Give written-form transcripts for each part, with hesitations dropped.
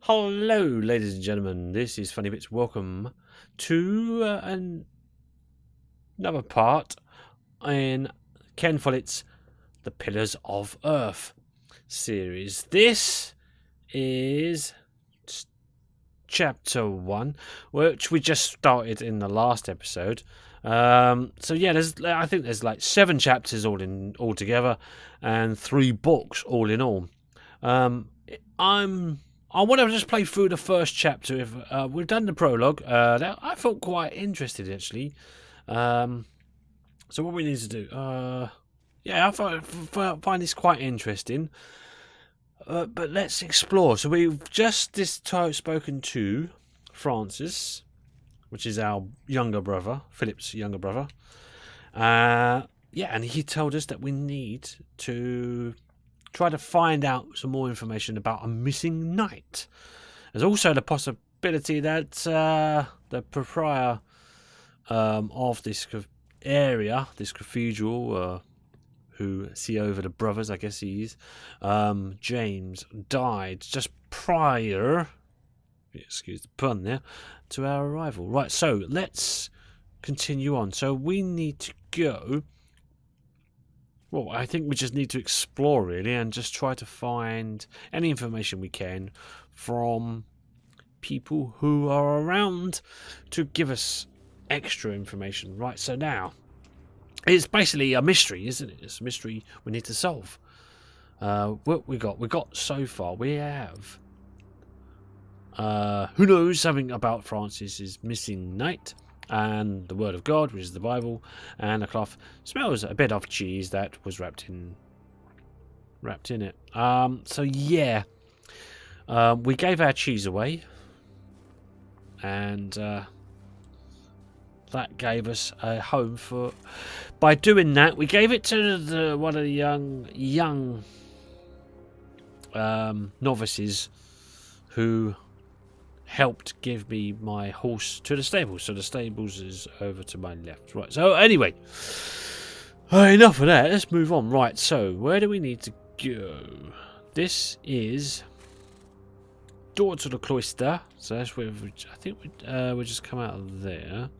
Hello, ladies and gentlemen. This is Funny Bits. Welcome to another part in Ken Follett's The Pillars of Earth series. This is chapter 1, which we just started in the last episode. So yeah, I think there's like 7 chapters all together, and 3 books all in all. I want to just play through the first chapter. If we've done the prologue, that I felt quite interested actually. So what we need to do, yeah, I find this quite interesting. But let's explore. So we've just spoken to Francis, which is our younger brother, Philip's younger brother. Yeah, and he told us that we need to try to find out some more information about a missing knight. There's also the possibility that the proprietor of this area, this cathedral, who see over the brothers, I guess he is, James, died just prior, excuse the pun there, to our arrival. Right, so let's continue on. So we need to go. Well, I think we just need to explore, really, and just try to find any information we can from people who are around to give us extra information. Right, so now, it's basically a mystery, isn't it? It's a mystery we need to solve. What we got so far, we have who knows something about Francis's missing knight, and the Word of God, which is the Bible, and a cloth smells a bit of cheese that was wrapped in it. So yeah, we gave our cheese away, and that gave us a home for. By doing that, we gave it to one of the young novices who helped give me my horse to the stables. So the stables is over to my left. Right, so anyway, enough of that. Let's move on. Right, so where do we need to go? This is door to the cloister. So that's where I think we just come out of there.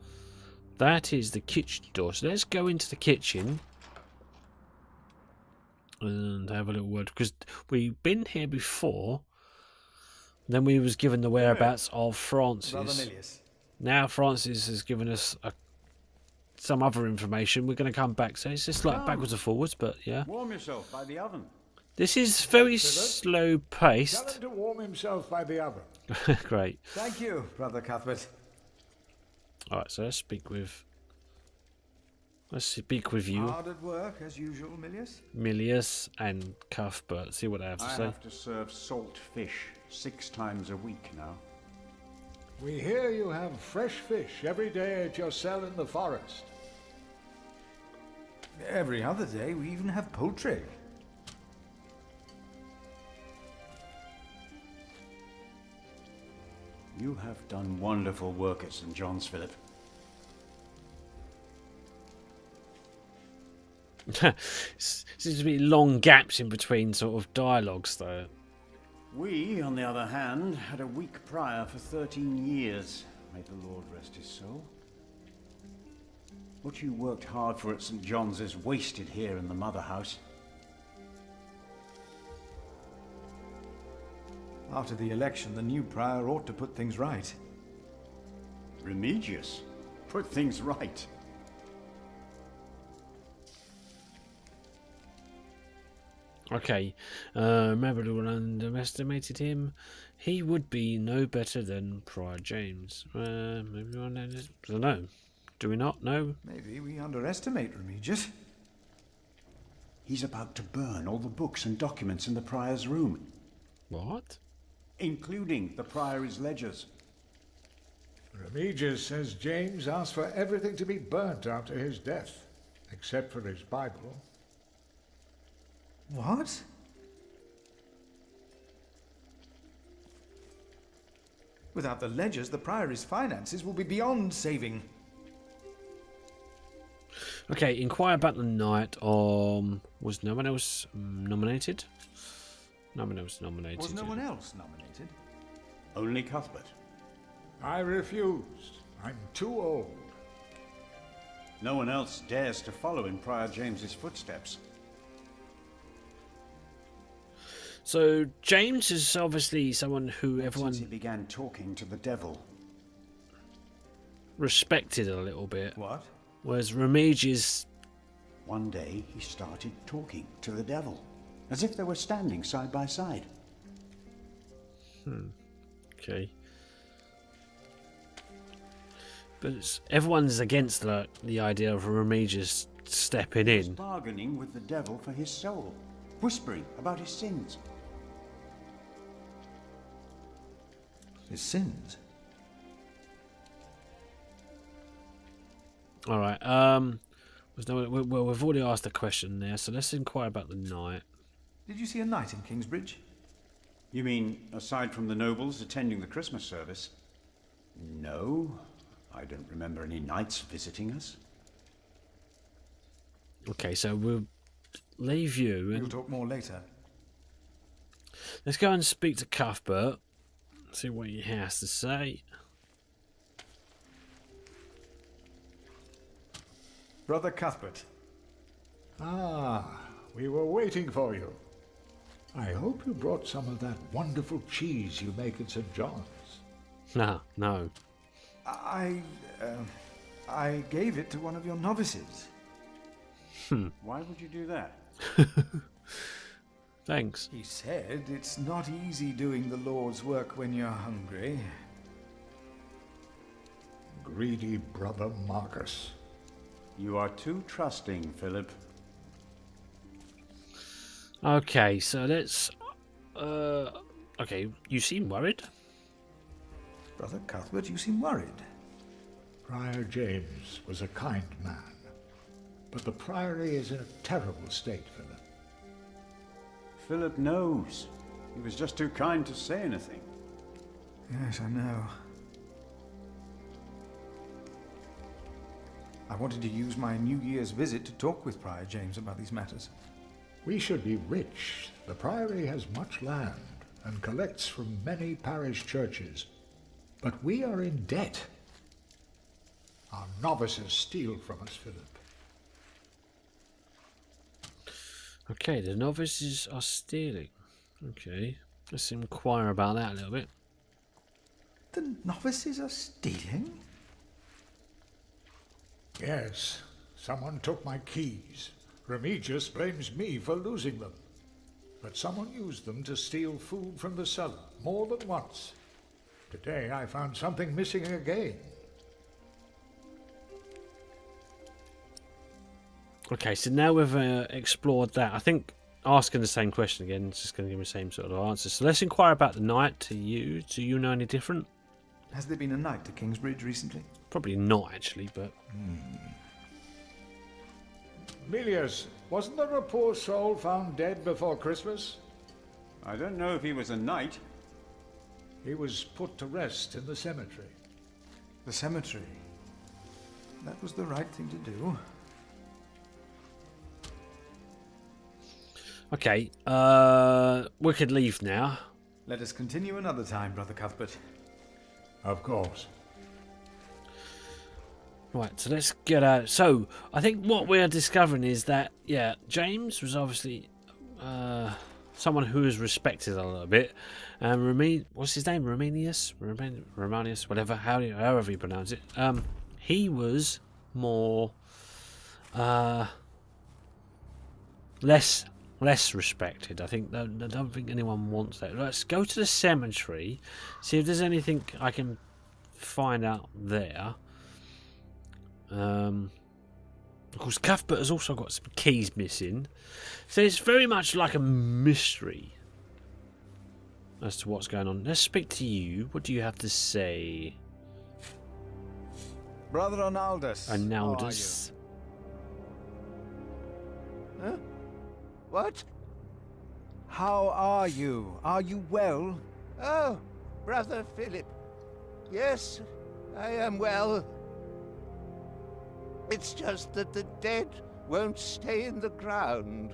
That is the kitchen door. So let's go into the kitchen and have a little word, because we've been here before. Then we was given the whereabouts of Francis. Now Francis has given us some other information. We're going to come back. So it's just like backwards and forwards, but yeah. Warm yourself by the oven. This is very slow paced. Tell him to warm himself by the oven. Great. Thank you, Brother Cuthbert. Alright, so let's speak with you. Hard at work, as usual, Milius? Milius and Cuthbert. See what they have to say. I have to serve salt fish 6 times a week now. We hear you have fresh fish every day at your cell in the forest. Every other day, we even have poultry. You have done wonderful work at St. John's, Philip. Seems to be long gaps in between sort of dialogues, though. We, on the other hand, had a weak prior for 13 years. May the Lord rest his soul. What you worked hard for at St. John's is wasted here in the mother house. After the election, the new prior ought to put things right. Remigius? Put things right. Okay, remember who underestimated him? He would be no better than Prior James. Maybe I don't know. Do we not know? Maybe we underestimate Remigius. He's about to burn all the books and documents in the prior's room. What? Including the priory's ledgers. Remigius says James asked for everything to be burnt after his death, except for his Bible. What? Without the ledgers, the priory's finances will be beyond saving. Okay, inquire about the knight. Was no one else nominated? No one else nominated. Was no one else nominated? Only Cuthbert. I refused. I'm too old. No one else dares to follow in Prior James's footsteps. So James is obviously someone who everyone Since he began talking to the devil. respected a little bit, What? whereas Remigius, One day he started talking to the devil, as if they were standing side by side. okay. But everyone's against the idea of Remigius stepping He was in. bargaining with the devil for his soul, whispering about his sins. His sins? All right. Well, we've already asked the question there, so let's inquire about the knight. Did you see a knight in Kingsbridge? You mean, aside from the nobles attending the Christmas service? No, I don't remember any knights visiting us. Okay, so we'll leave you We'll and talk more later. let's go and speak to Cuthbert. See what he has to say. Brother Cuthbert. Ah, we were waiting for you. I hope you brought some of that wonderful cheese you make at St. John's. No. I gave it to one of your novices. Why would you do that? Thanks. He said it's not easy doing the Lord's work when you're hungry. Greedy brother Marcus. You are too trusting, Philip. Okay, so let's. Okay, you seem worried. Brother Cuthbert, you seem worried. Prior James was a kind man, but the priory is in a terrible state, Philip. Philip knows. He was just too kind to say anything. Yes, I know. I wanted to use my New Year's visit to talk with Prior James about these matters. We should be rich. The priory has much land and collects from many parish churches. But we are in debt. Our novices steal from us, Philip. Okay, the novices are stealing. Okay, let's inquire about that a little bit. The novices are stealing? Yes, someone took my keys. Remigius blames me for losing them. But someone used them to steal food from the cellar, more than once. Today I found something missing again. Okay, so now we've explored that. I think asking the same question again is just going to give me the same sort of answer. So let's inquire about the knight to you. Do you know any different? Has there been a knight to Kingsbridge recently? Probably not, actually, but... Milius, wasn't there a poor soul found dead before Christmas? I don't know if he was a knight. He was put to rest in the cemetery. The cemetery. That was the right thing to do. Okay, we could leave now. Let us continue another time, Brother Cuthbert. Of course. Right, so let's get out. So, I think what we're discovering is that, yeah, James was obviously someone who was respected a little bit. And what's his name? Romanius, whatever, however you pronounce it. He was more less respected. I don't think anyone wants that. Let's go to the cemetery, see if there's anything I can find out there. Of course, Cuthbert has also got some keys missing, so it's very much like a mystery as to what's going on. Let's speak to you. What do you have to say, Brother Arnaldus? Arnaldus? Huh? What? How are you? Are you well? Oh, Brother Philip. Yes, I am well. It's just that the dead won't stay in the ground.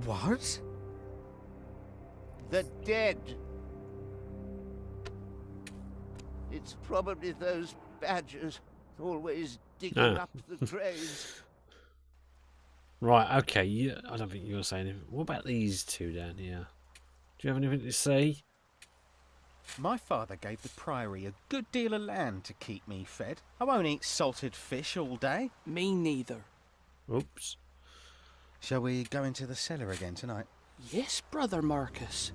What? The dead. It's probably those badgers always digging up the graves. Right, okay. I don't think you're going to say anything. What about these two down here? Do you have anything to say? My father gave the priory a good deal of land to keep me fed. I won't eat salted fish all day. Me neither. Oops. Shall we go into the cellar again tonight? Yes, Brother Marcus.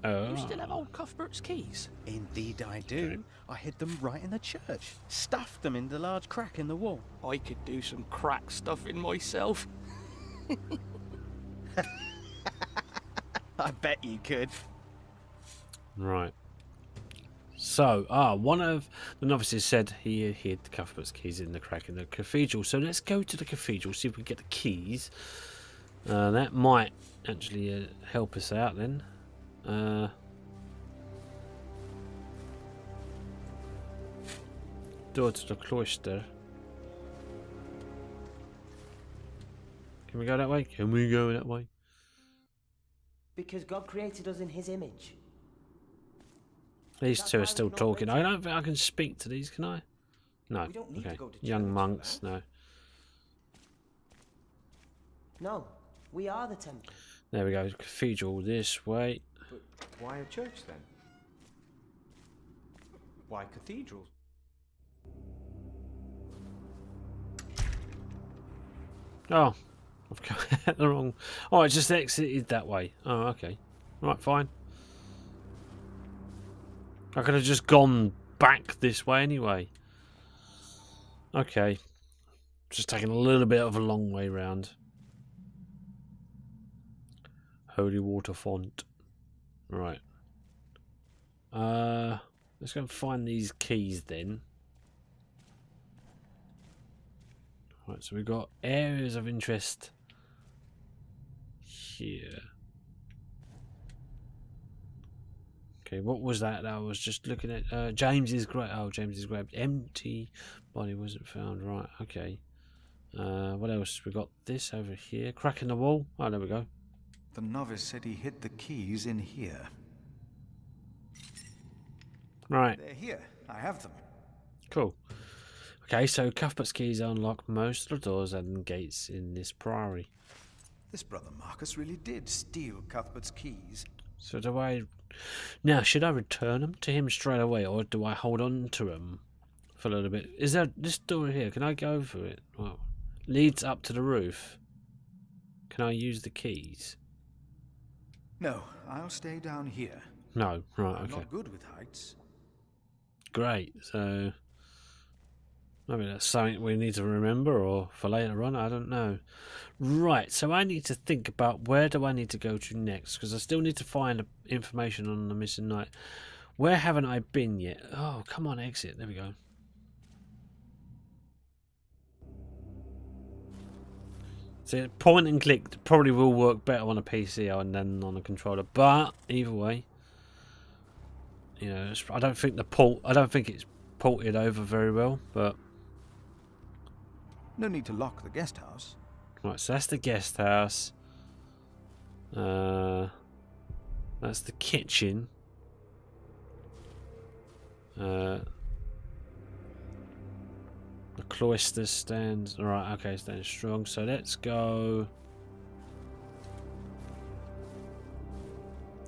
Oh. You still have old Cuthbert's keys? Indeed I do. I hid them right in the church. Stuffed them in the large crack in the wall. I could do some crack stuffing myself. I bet you could. Right. So, one of the novices said he hid Cuthbert's keys in the crack in the cathedral. So let's go to the cathedral, see if we can get the keys. That might actually help us out then. Door to the cloister. Can we go that way? Can we go that way? Because God created us in his image. These two are still talking. I don't think I can speak to these, can I? No. We don't need to go to Young church monks, for no. No, we are the temple. There we go. Cathedral this way. But why a church then? Why cathedrals? Oh, I've got the wrong. Oh, it just exited that way. Oh, okay. Right, fine. I could have just gone back this way anyway. Okay. Just taking a little bit of a long way round. Holy water font. Right. Let's go and find these keys then. Right, so we've got areas of interest here. Okay, what was that? I was just looking at James's grave. Oh, James's grave. Empty body wasn't found. Right, okay. What else? We got this over here. Crack in the wall. Oh, there we go. The novice said he hid the keys in here. Right. They're here. I have them. Cool. Okay, so Cuthbert's keys unlock most of the doors and gates in this priory. This brother Marcus really did steal Cuthbert's keys. So do I... Now, should I return them to him straight away, or do I hold on to them for a little bit? Is there this door here? Can I go for it? Well, leads up to the roof. Can I use the keys? No, I'll stay down here. No, right, I'm okay. not good with heights. Great, so... Maybe that's something we need to remember, or for later on, I don't know. Right, so I need to think about where do I need to go to next, because I still need to find information on the missing knight. Where haven't I been yet? Oh, come on, exit. There we go. So point and click probably will work better on a PC than on a controller, but either way, you know, I don't think it's ported over very well, but No need to lock the guest house. right, so that's the guest house. That's the kitchen. The cloister stands. Alright, okay, stands strong. So let's go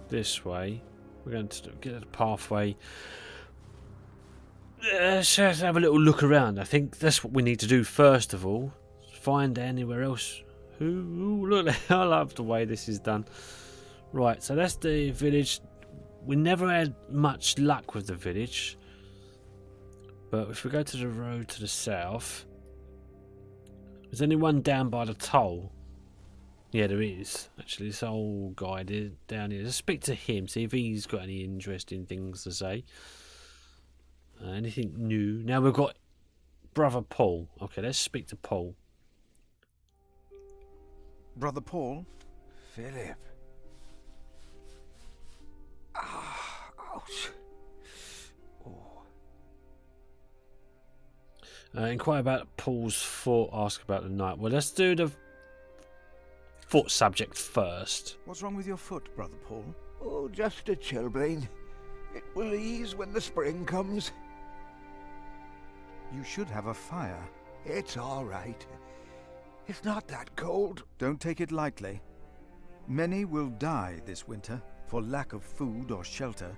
this way. We're going to get the pathway. Let's have a little look around. I think that's what we need to do first of all. Find anywhere else. Ooh, look, I love the way this is done. Right, so that's the village. We never had much luck with the village. But if we go to the road to the south, is anyone down by the toll? Yeah, there is. Actually, this old guy down here. Let's speak to him, see if he's got any interesting things to say. Anything new? Now we've got Brother Paul. Okay, let's speak to Paul. Brother Paul? Philip. Ouch. Inquire about Paul's foot, ask about the night. Well, let's do the foot subject first. What's wrong with your foot, Brother Paul? Oh, just a chilblain. It will ease when the spring comes. You should have a fire. It's all right. It's not that cold. Don't take it lightly. Many will die this winter for lack of food or shelter.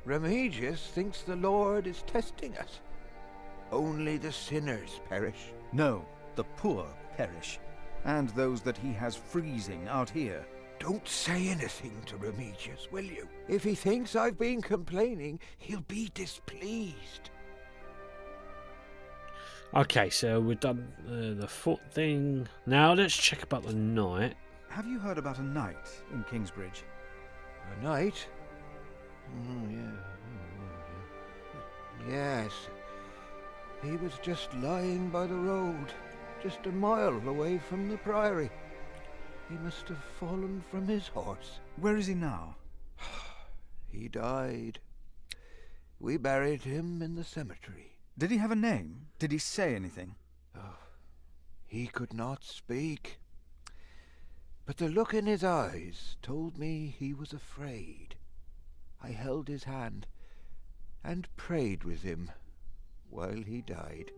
Remigius thinks the Lord is testing us. Only the sinners perish. No, the poor perish, and those that he has freezing out here. Don't say anything to Remigius, will you? If he thinks I've been complaining, he'll be displeased. Okay, so we've done the foot thing. Now let's check about the knight. Have you heard about a knight in Kingsbridge? A knight? Oh, yeah. Yes. He was just lying by the road, just a mile away from the priory. He must have fallen from his horse. Where is he now? He died. We buried him in the cemetery. Did he have a name? Did he say anything? Oh, he could not speak. But the look in his eyes told me he was afraid. I held his hand and prayed with him while he died.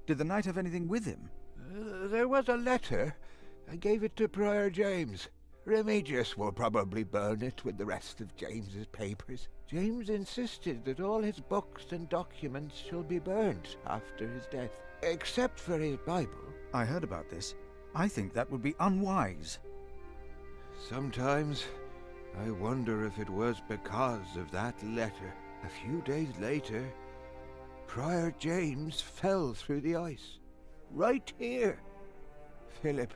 Did the knight have anything with him? There was a letter. I gave it to Prior James. Remigius will probably burn it with the rest of James's papers. James insisted that all his books and documents shall be burnt after his death, except for his Bible. I heard about this. I think that would be unwise. Sometimes I wonder if it was because of that letter. A few days later, Prior James fell through the ice. Right here. Philip,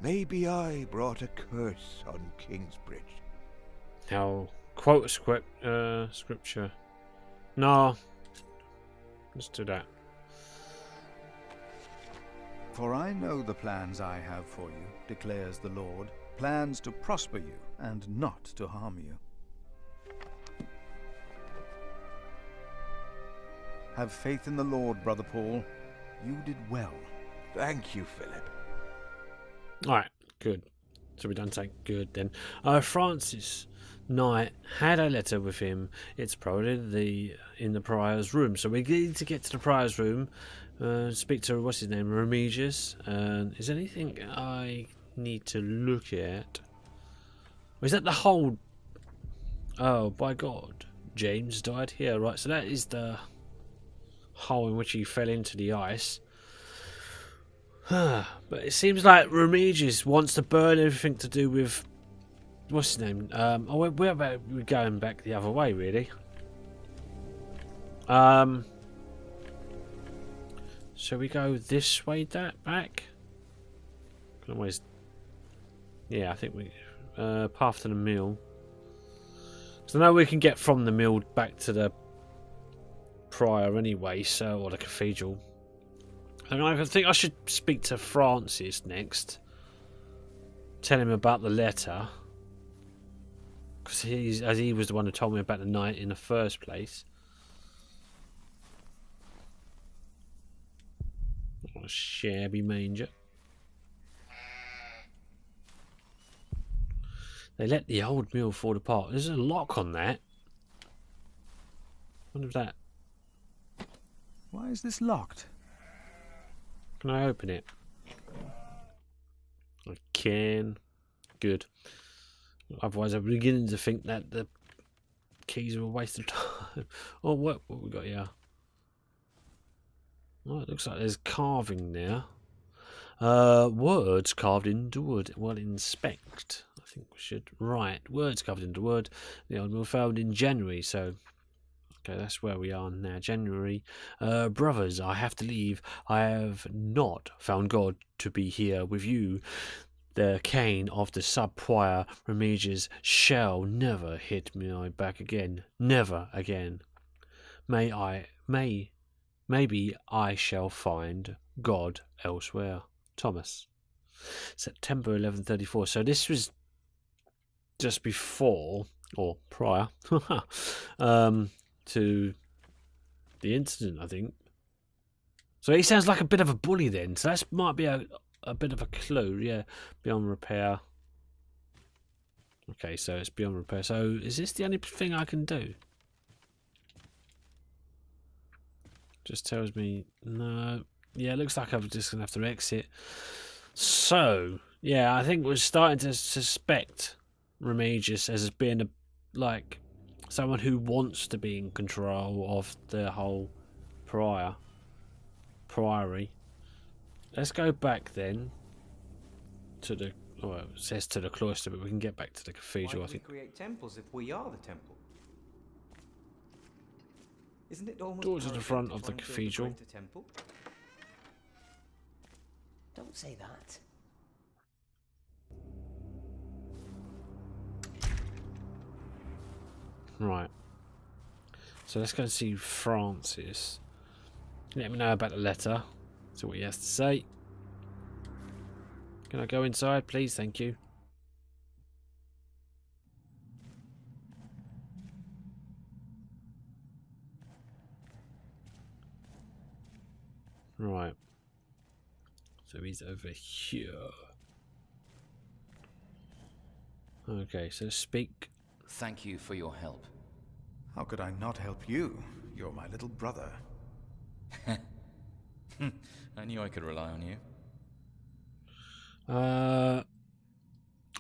maybe I brought a curse on Kingsbridge. Now, quote a scripture. No. Let's do that. For I know the plans I have for you, declares the Lord, plans to prosper you and not to harm you. Have faith in the Lord, Brother Paul. You did well. Thank you, Philip. Alright, good. So we don't say good then. Francis Knight had a letter with him. It's probably in the prior's room. So we need to get to the prior's room, speak to, what's his name, Remigius. Is there anything I need to look at? Or is that the whole... Oh, by God. James died here. Right, so that is the hole in which he fell into the ice. But it seems like Remigius wants to burn everything to do with... What's his name? We're going back the other way, really. Shall we go this way, back? Can always... Yeah, I think we... path to the mill. So I know we can get from the mill back to the prior anyway, so, or the cathedral. And I think I should speak to Francis next. Tell him about the letter. Because he was the one who told me about the knight in the first place. What a shabby manger. They let the old mill fall apart. There's a lock on that. I wonder if that... Why is this locked? Can I open it? I can. Good. Otherwise, I'm beginning to think that the keys are a waste of time. Oh, what we got here? Oh, it looks like there's carving there. Words carved into wood. Well, inspect. I think we should write words carved into wood. The old mill found in January, so okay, that's where we are now. January. Brothers, I have to leave. I have not found God to be here with you. The cane of the sub-prior Remigius shall never hit me back again. Never again. Maybe I shall find God elsewhere. Thomas. September 1134. So this was just before, or prior, to the incident, I think. So he sounds like a bit of a bully then. So that might be a bit of a clue. Yeah, beyond repair. Okay, so it's beyond repair. So is this the only thing I can do? Just tells me no. Yeah, it looks like I'm just gonna have to exit. So yeah, I think we're starting to suspect Remigius as being a like someone who wants to be in control of the whole priory. Let's go back then to the. Well, it says to the cloister, but we can get back to the cathedral. Why I do we think. create temples if we are the temple? Isn't it almost Doors to the arrogant front to of try the and build a cathedral. greater temple? Don't say that. Right. So let's go and see Francis. Let me know about the letter. See what he has to say. Can I go inside, please? Thank you. Right. So he's over here. Okay, so speak. Thank you for your help. How could I not help you? You're my little brother. I knew I could rely on you.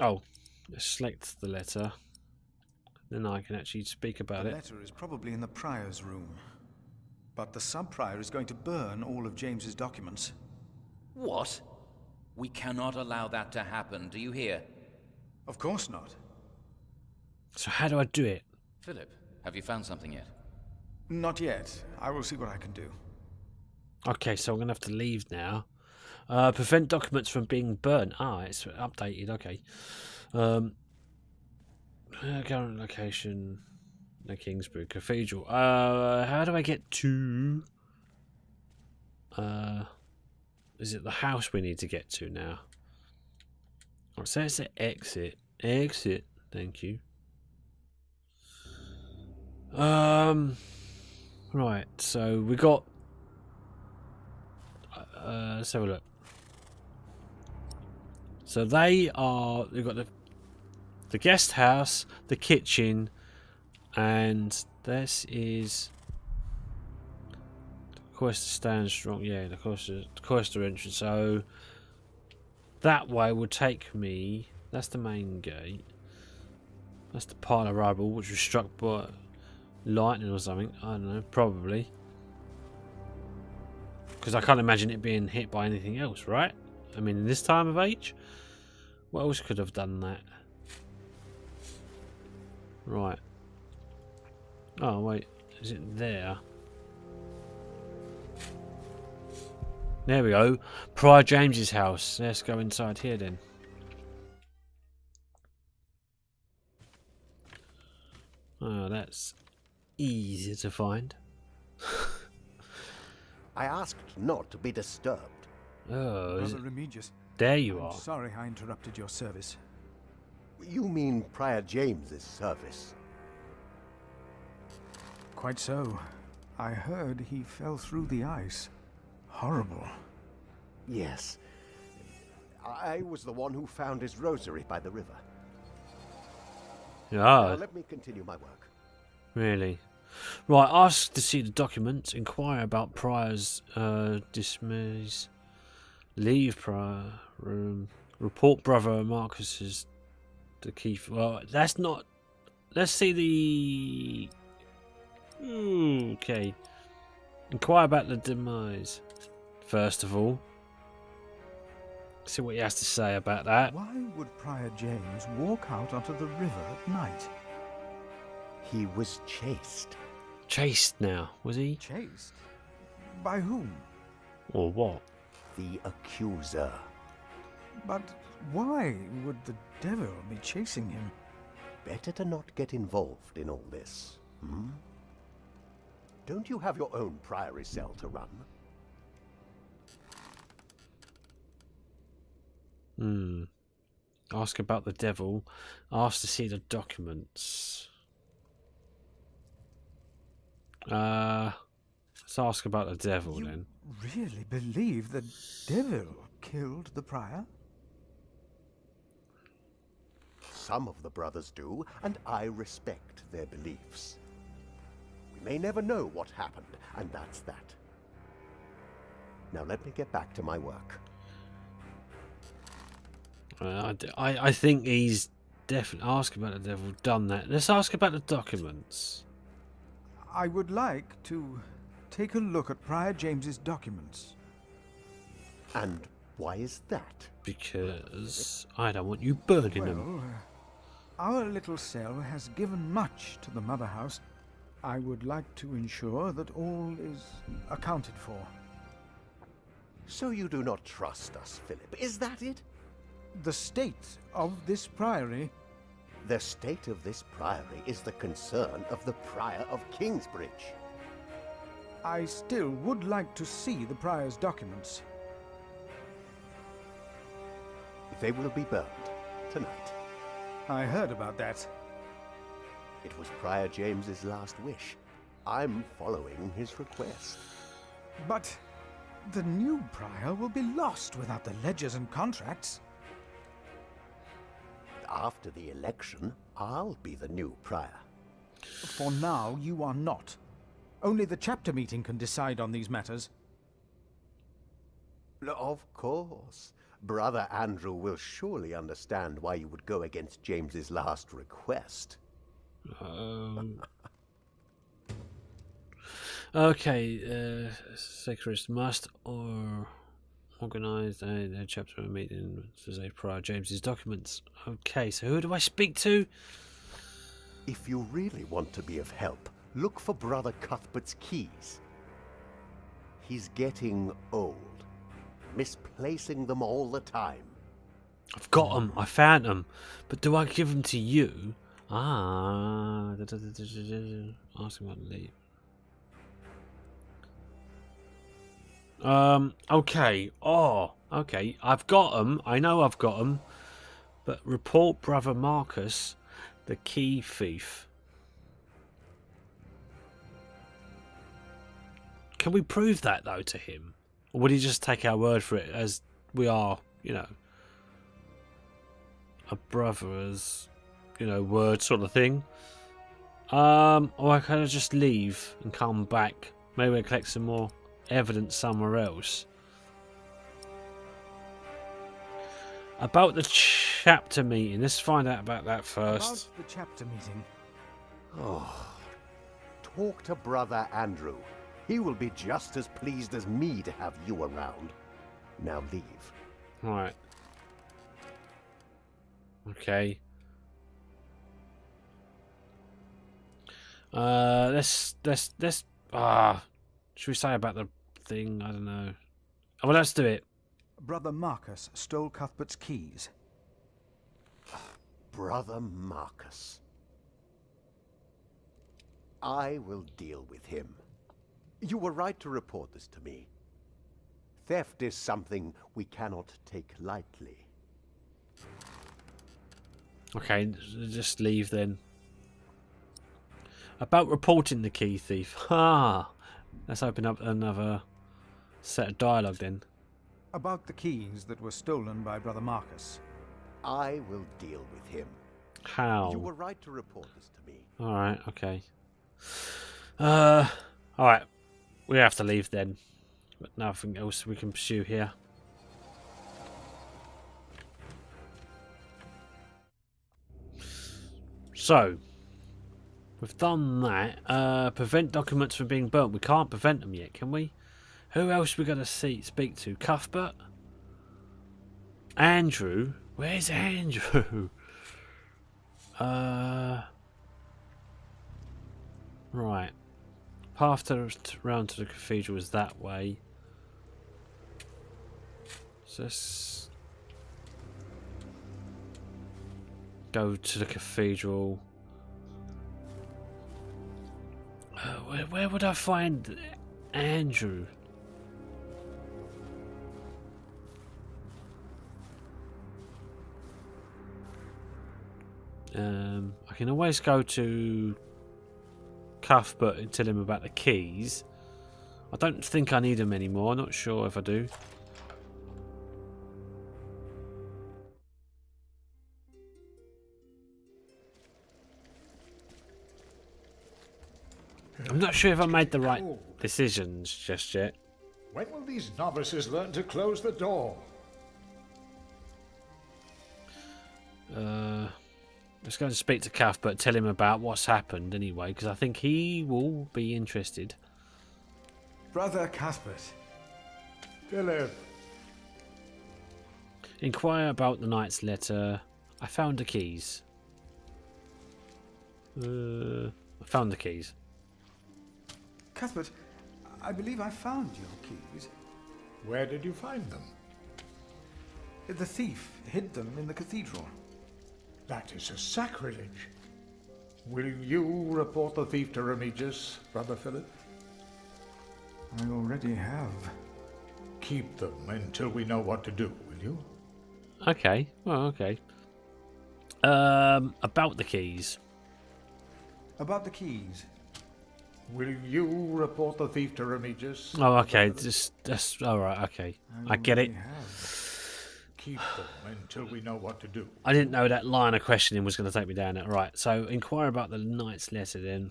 Oh, let's select the letter. Then I can actually speak about The it. letter is probably in the prior's room. But the sub-prior is going to burn all of James's documents. What? We cannot allow that to happen, do you hear? Of course not. So how do I do it? Philip, have you found something yet? Not yet. I will see what I can do. Okay, so I'm going to have to leave now. Prevent documents from being burnt. Ah, it's updated. Okay. Current location, the Knigsbride Cathedral. How do I get to... is it the house we need to get to now? Oh, so it's an exit. Exit. Thank you. Right, so we got... let's have a look. So they've got the guest house, the kitchen, and this is the cloister stands strong. Yeah, the cloister entrance. So that way would take me. That's the main gate. That's the pile of rubble which was struck by lightning or something. I don't know, probably. Because I can't imagine it being hit by anything else, right? I mean, in this time of age, what else could have done that? Right. Oh, wait. Is it there? There we go. Prior James's house. Let's go inside here then. Oh, that's easy to find. I asked not to be disturbed. Oh, Brother Remigius, there you I'm are. sorry I interrupted your service. You mean Prior James's service? Quite so. I heard he fell through the ice. Horrible. Yes. I was the one who found his rosary by the river. Now Yeah, let me continue my work. really. Right, ask to see the documents. Inquire about Prior's dismiss. Leave Prior room. Report brother Marcus's the key. Well, that's not. Let's see the. Okay. Inquire about the demise. First of all. See what he has to say about that. Why would Prior James walk out onto the river at night? He was chased. Chased now, was he? Chased? By whom? Or what? The accuser. But why would the devil be chasing him? Better to not get involved in all this. Hmm? Don't you have your own priory cell to run? Ask about the devil. Ask to see the documents. Let's ask about the devil then. Really believe the devil killed the prior? Some of the brothers do, and I respect their beliefs. We may never know what happened, and that's that. Now let me get back to my work. I think he's definitely asked about the devil, done that. Let's ask about the documents. I would like to take a look at Prior James's documents. And why is that? Because I don't want you burning them. Our little cell has given much to the Mother House. I would like to ensure that all is accounted for. So you do not trust us, Philip, is that it? The state of this priory... The state of this priory is the concern of the Prior of Kingsbridge. I still would like to see the prior's documents. They will be burned tonight. I heard about that. It was Prior James's last wish. I'm following his request. But the new prior will be lost without the ledgers and contracts. After the election, I'll be the new prior. For now, you are not. Only the chapter meeting can decide on these matters. Of course. Brother Andrew will surely understand why you would go against James's last request. Okay, secretaries must organise a chapter meeting to say Prior James's documents. Okay, so who do I speak to? If you really want to be of help, look for Brother Cuthbert's keys. He's getting old, misplacing them all the time. I've got them. I found them. But do I give them to you? Ask him about leave. Okay. Oh, okay. I've got them. I know I've got them. But report Brother Marcus, the key thief. Can we prove that, though, to him? Or would he just take our word for it as we are, you know, a brother's, you know, word sort of thing? Or I kind of just leave and come back. Maybe I collect some more evidence somewhere else. About the chapter meeting. Let's find out about that first. About the chapter meeting. Oh, talk to Brother Andrew. He will be just as pleased as me to have you around. Now leave. Right. Okay. Let's should we say about the thing? I don't know. Oh, well, let's do it. Brother Marcus stole Cuthbert's keys. Brother Marcus. I will deal with him. You were right to report this to me. Theft is something we cannot take lightly. Okay, just leave then. About reporting the key thief. Let's open up another set of dialogue then. About the keys that were stolen by Brother Marcus. I will deal with him. How? You were right to report this to me. Alright, okay. Alright. We have to leave then. But nothing else we can pursue here. So, we've done that. Prevent documents from being burnt. We can't prevent them yet, can we? Who else we got to speak to? Cuthbert? Andrew? Where's Andrew? Right. Path round to the cathedral is that way. So let's go to the cathedral. Where would I find Andrew? I can always go to Cuthbert and tell him about the keys. I don't think I need them anymore. Not sure if I do. I'm not sure if I made the right decisions just yet. When will these novices learn to close the door? Let's go and speak to Cuthbert, tell him about what's happened anyway, because I think he will be interested. Brother Cuthbert. Philip. Inquire about the knight's letter. I found the keys. I found the keys. Cuthbert, I believe I found your keys. Where did you find them? The thief hid them in the cathedral. That is a sacrilege. Will you report the thief to Remigius, Brother Philip? I already have. Keep them until we know what to do, will you? Okay. Well, okay. About the keys. About the keys. Will you report the thief to Remigius? Oh, okay. That's all right. Okay, I get it. Keep them until we know what to do. I didn't know that line of questioning was going to take me down that. Right. So inquire about the knight's letter then.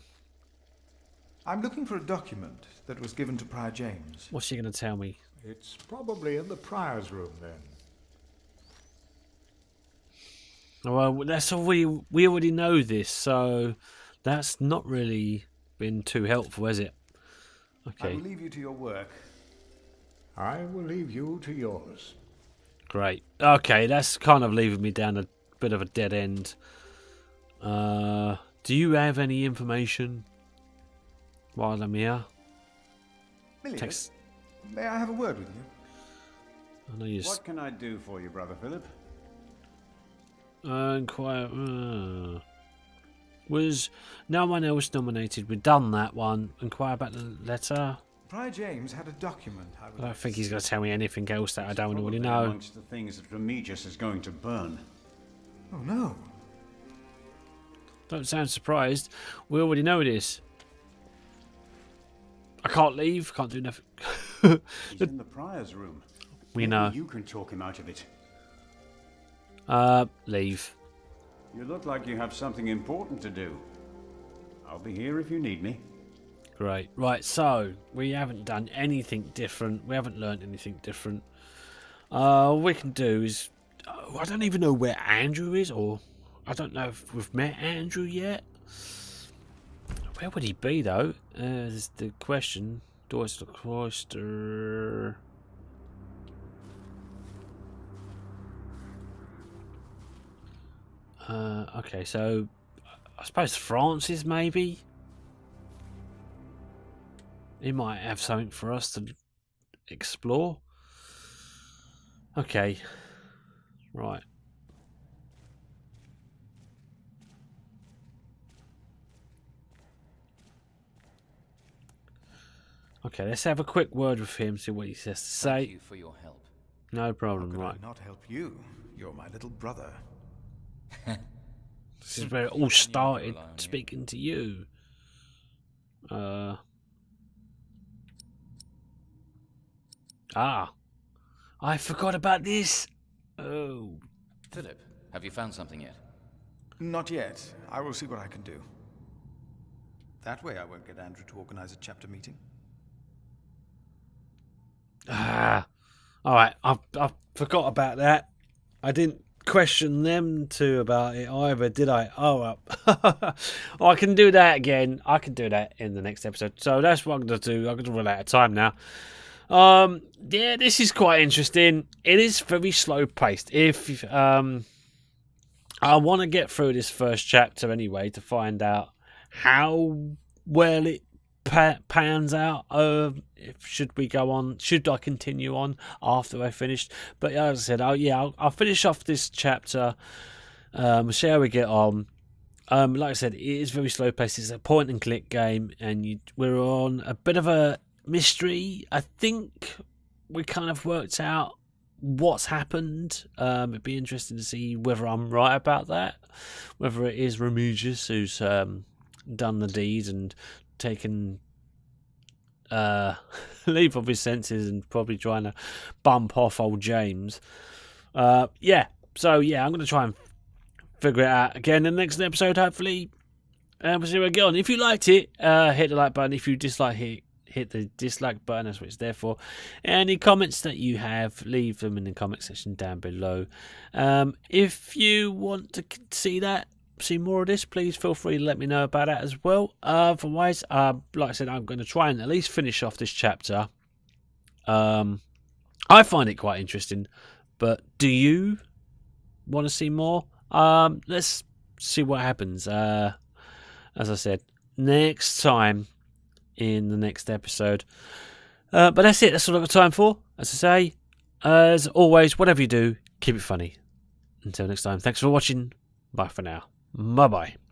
I'm looking for a document that was given to Prior James. What's he going to tell me? It's probably in the prior's room then. Well, that's all we already know this, so that's not really been too helpful, has it? Okay. I will leave you to your work. I will leave you to yours. Great. Okay, that's kind of leaving me down a bit of a dead end. Do you have any information while I'm here? Milius, may I have a word with you? I know you. What can I do for you, Brother Philip? Inquire. Was no one else nominated? We've done that one. Inquire about the letter. Prior James had a document. I don't think he's going to tell me anything else that I don't already Probably know. amongst the things that Remigius is going to burn. Oh no. Don't sound surprised. We already know this. I can't leave. Can't do nothing. He's in the prior's room. We Maybe know. you can talk him out of it. Leave. You look like you have something important to do. I'll be here if you need me. Great. Right, so we haven't done anything different. We haven't learned anything different. What we can do is... I don't even know where Andrew is, or... I don't know if we've met Andrew yet. Where would he be, though? Is the question. Doors to the cloister... okay, so... I suppose Francis, maybe? He might have something for us to explore. Okay. Right. Okay, let's have a quick word with him, see what he has to say. Thank you for your help. No problem, How could right. I not help you? You're my little brother. This is where it all started, speaking to you. I forgot about this. Oh. Philip, have you found something yet? Not yet. I will see what I can do. That way I won't get Andrew to organize a chapter meeting. Alright, I forgot about that. I didn't question them two about it either, did I? Oh, well. I can do that again. I can do that in the next episode. So that's what I'm going to do. I'm going to run out of time now. Yeah, this is quite interesting. It is very slow paced. If I want to get through this first chapter anyway to find out how well it pans out. Should we go on? Should I continue on after I finished? But as I said, I'll finish off this chapter. See how we get on. Like I said, it is very slow paced. It's a point and click game, and we're on a bit of a mystery. I think we kind of worked out what's happened. It'd be interesting to see whether I'm right about that, whether it is Remigius who's done the deed and taken leave of his senses and probably trying to bump off old James. So I'm going to try and figure it out again in the next episode, hopefully. And we'll see where we get on. If you liked it, hit the like button. If you dislike it, hit the dislike button. That's what it's there for. Any comments that you have, leave them in the comment section down below. If you want to see more of this, please feel free to let me know about that as well. Otherwise, like I said, I'm going to try and at least finish off this chapter. I find it quite interesting, but do you want to see more? Let's see what happens. As I said, next time in the next episode. But that's it. That's all I've got time for. As I say, as always, whatever you do, keep it funny. Until next time, thanks for watching. Bye for now. Bye-bye.